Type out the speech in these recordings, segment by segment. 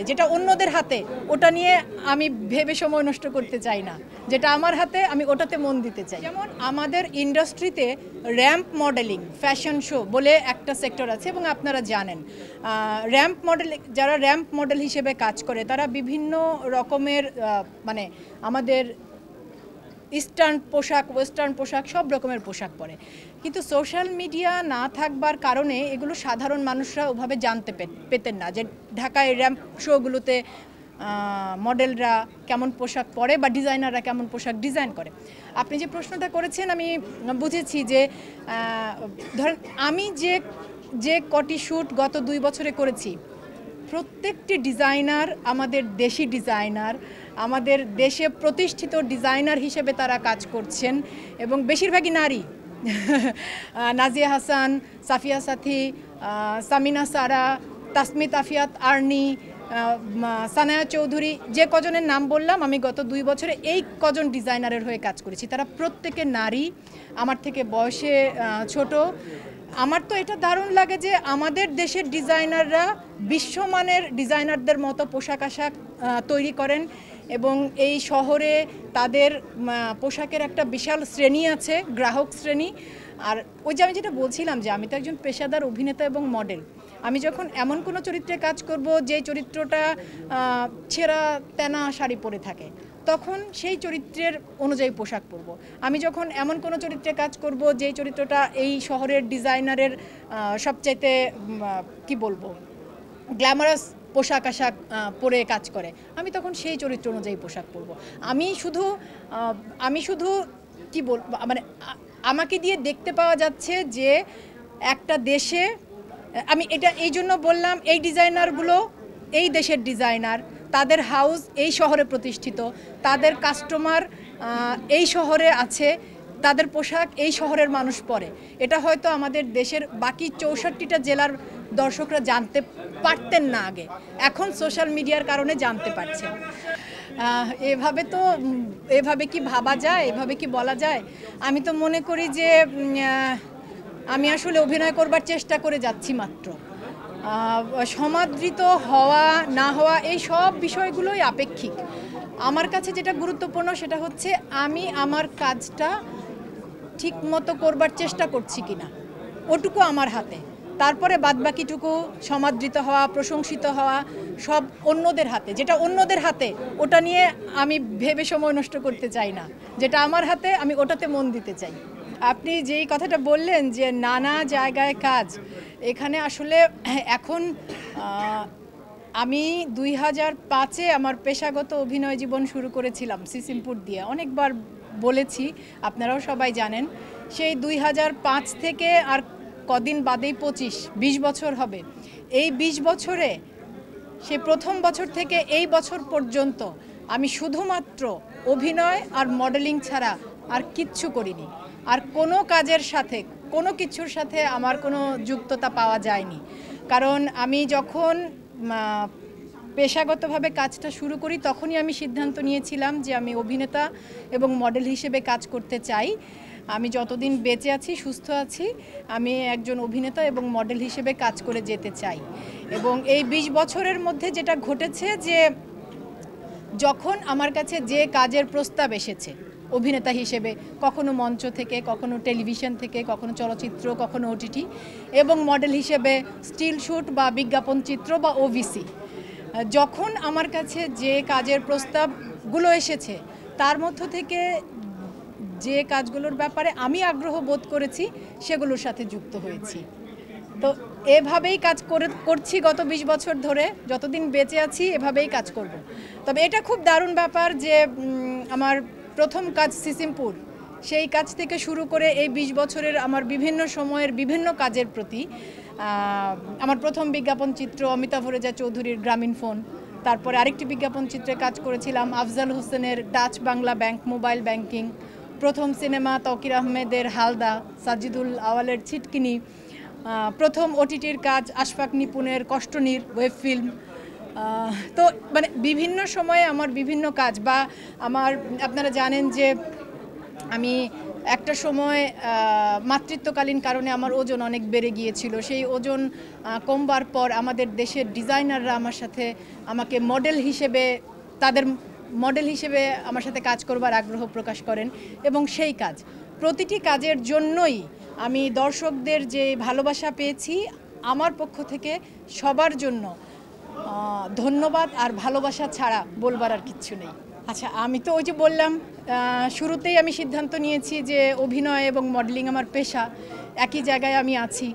যেটা অন্যদের হাতে ওটা নিয়ে আমি ভেবে সময় নষ্ট করতে চাই না, যেটা আমার হাতে আমি ওটাতে মন দিতে চাই। যেমন আমাদের ইন্ডাস্ট্রিতে র্যাম্প মডেলিং ফ্যাশন শো বলে একটা সেক্টর আছে এবং আপনারা জানেন যারা র্যাম্প মডেল হিসেবে কাজ করে তারা বিভিন্ন রকমের মানে আমাদের ইস্টার্ন পোশাক, ওয়েস্টার্ন পোশাক, সব রকমের পোশাক পরে, কিন্তু সোশ্যাল মিডিয়া না থাকবার কারণে এগুলো সাধারণ মানুষরা ওভাবে জানতে পেতেন না যে ঢাকায় র্যাম্প শোগুলোতে মডেলরা কেমন পোশাক পরে বা ডিজাইনাররা কেমন পোশাক ডিজাইন করে। আপনি যে প্রশ্নটা করেছেন আমি বুঝেছি যে ধরেন আমি যে কটি শ্যুট গত 2 বছরে করেছি, প্রত্যেকটি ডিজাইনার আমাদের দেশি ডিজাইনার, আমাদের দেশে প্রতিষ্ঠিত ডিজাইনার হিসেবে তারা কাজ করছেন এবং বেশিরভাগই নারী। নাজিয়া হাসান, সাফিয়া সাথী, সামিনা সারা, তাসমিত আফিয়াত আর্নি, সানায়া চৌধুরী, যে কজনের নাম বললাম আমি গত 2 বছরে এই কজন ডিজাইনারের হয়ে কাজ করেছি। তারা প্রত্যেকে নারী, আমার থেকে বয়সে ছোট। আমার তো এটা দারুণ লাগে যে আমাদের দেশের ডিজাইনাররা বিশ্বমানের ডিজাইনারদের মতো পোশাক আশাক তৈরি করেন এবং এই শহরে তাদের পোশাকের একটা বিশাল শ্রেণী আছে, গ্রাহক শ্রেণী। আর ওই যে আমি যেটা বলছিলাম যে আমি তো একজন পেশাদার অভিনেতা এবং মডেল। আমি যখন এমন কোনো চরিত্রে কাজ করব যে চরিত্রটা ছেঁড়া তেনা শাড়ি পরে থাকে, তখন সেই চরিত্রের অনুযায়ী পোশাক পরব। আমি যখন এমন কোনো চরিত্রে কাজ করব যে চরিত্রটা এই শহরের ডিজাইনারের সবচাইতে কি বলবো গ্ল্যামারাস পোশাক আশাক পরে কাজ করে, আমি তখন সেই চরিত্র অনুযায়ী পোশাক পরব। আমি শুধু কি বলবো, মানে আমাকে দিয়ে দেখতে পাওয়া যাচ্ছে যে একটা দেশে, আমি এটা এই জন্য বললাম এই ডিজাইনারগুলো এই দেশের ডিজাইনার, তাদের হাউস এই শহরে প্রতিষ্ঠিত, তাদের কাস্টমার এই শহরে আছে, তাদের পোশাক এই শহরের মানুষ পরে। এটা হয়তো আমাদের দেশের বাকি 64টা জেলার দর্শকরা জানতে পারতেন না আগে, এখন সোশ্যাল মিডিয়ার কারণে জানতে পারছেন। এভাবে কি ভাবা যায়, এভাবে কি বলা যায়? আমি তো মনে করি যে আমি আসলে অভিনয় করবার চেষ্টা করে যাচ্ছি মাত্র। সমাদৃত হওয়া না হওয়া এই সব বিষয়গুলোই আপেক্ষিক। আমার কাছে যেটা গুরুত্বপূর্ণ সেটা হচ্ছে আমি আমার কাজটা ঠিক মতো করবার চেষ্টা করছি কিনা, ওটুকু আমার হাতে। তারপরে বাদবাকিটুকু সমাদৃত হওয়া, প্রশংসিত হওয়া সব অন্যদের হাতে, যেটা অন্যদের হাতে ওটা নিয়ে আমি ভেবে সময় নষ্ট করতে চাই না, যেটা আমার হাতে আমি ওটাতে মন দিতে চাই। আপনি যেই কথাটা বললেন যে নানা জায়গায় কাজ, এখানে আসলে এখন আমি 2005-এ আমার পেশাগত অভিনয় জীবন শুরু করেছিলাম সিসিমপুর দিয়ে, অনেকবার বলেছি, আপনারাও সবাই জানেন। সেই 2005 থেকে আর কদিন বাদেই 20 বছর হবে। এই 20 বছরে সেই প্রথম বছর থেকে এই বছর পর্যন্ত আমি শুধুমাত্র অভিনয় আর মডেলিং ছাড়া আর কিচ্ছু করিনি। আর কোনো কাজের সাথে, কোনো কিছুর সাথে আমার কোনো যুক্ততা পাওয়া যায়নি। কারণ আমি যখন পেশাগতভাবে কাজটা শুরু করি তখনই আমি সিদ্ধান্ত নিয়েছিলাম যে আমি অভিনেতা এবং মডেল হিসেবে কাজ করতে চাই। আমি যতদিন বেঁচে আছি, সুস্থ আছি, আমি একজন অভিনেতা এবং মডেল হিসেবে কাজ করে যেতে চাই। এবং এই 20 বছরের মধ্যে যেটা ঘটেছে যে যখন আমার কাছে যে কাজের প্রস্তাব এসেছে অভিনেতা হিসেবে, কখনো মঞ্চ থেকে, কখনো টেলিভিশন থেকে, কখনো চলচ্চিত্র, কখনো ওটিটি, এবং মডেল হিসেবে স্টিল শ্যুট বা বিজ্ঞাপন চিত্র বা ওভিসি, যখন আমার কাছে যে কাজের প্রস্তাবগুলো এসেছে তার মধ্য থেকে যে কাজগুলোর ব্যাপারে আমি আগ্রহ বোধ করেছি সেগুলোর সাথে যুক্ত হয়েছি। তো এভাবেই কাজ করছি গত 20 বছর ধরে, যতদিন বেঁচে আছি এভাবেই কাজ করব। তবে এটা খুব দারুণ ব্যাপার যে আমার প্রথম কাজ সিসিমপুর, সেই কাজ থেকে শুরু করে এই 20 বছরের আমার বিভিন্ন সময়ের বিভিন্ন কাজের প্রতি, আমার প্রথম বিজ্ঞাপন চিত্র অমিতাভ রেজা চৌধুরীর গ্রামীণ ফোন, তারপরে আরেকটি বিজ্ঞাপন চিত্রে কাজ করেছিলাম আফজাল হোসেনের Dutch Bangla bank mobile banking, প্রথম সিনেমা তৌকির আহমেদের হালদা, সাজিদুল আওয়ালের ছিটকিনি, প্রথম ওটিটির কাজ আশফাক নিপুণের কষ্টনীর ওয়েব ফিল্ম। তো মানে বিভিন্ন সময়ে আমার বিভিন্ন কাজ, বা আমার আপনারা জানেন যে আমি একটা সময় মাতৃত্বকালীন কারণে আমার ওজন অনেক বেড়ে গিয়েছিল। সেই ওজন কমবার পর আমাদের দেশের ডিজাইনাররা আমাকে মডেল হিসেবে তাদের মডেল হিসেবে আমার সাথে কাজ করবার আগ্রহ প্রকাশ করেন এবং সেই প্রতিটি কাজের জন্যই আমি দর্শকদের যে ভালোবাসা পেয়েছি, আমার পক্ষ থেকে সবার জন্য ধন্যবাদ আর ভালোবাসা ছাড়া বলবার আর কিচ্ছু নেই। আচ্ছা, আমি তো ওই যে বললাম শুরুতেই আমি সিদ্ধান্ত নিয়েছি যে অভিনয় এবং মডেলিং আমার পেশা, একই জায়গায় আমি আছি।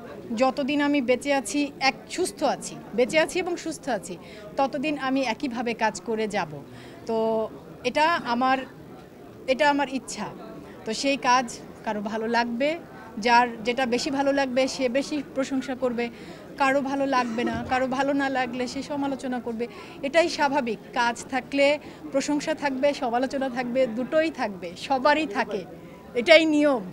যতদিন আমি বেঁচে আছি বেঁচে আছি এবং সুস্থ আছি, ততদিন আমি একইভাবে কাজ করে যাব। তো এটা আমার ইচ্ছা। তো সেই কাজ কারো ভালো লাগবে, যার যেটা বেশি ভালো লাগবে সে বেশি প্রশংসা করবে, কারো ভালো লাগবে না, কারো ভালো না লাগলে সে সমালোচনা করবে। এটাই স্বাভাবিক। কাজ থাকলে প্রশংসা থাকবে, সমালোচনা থাকবে, দুটোই থাকবে, সবারই থাকে, এটাই নিয়ম।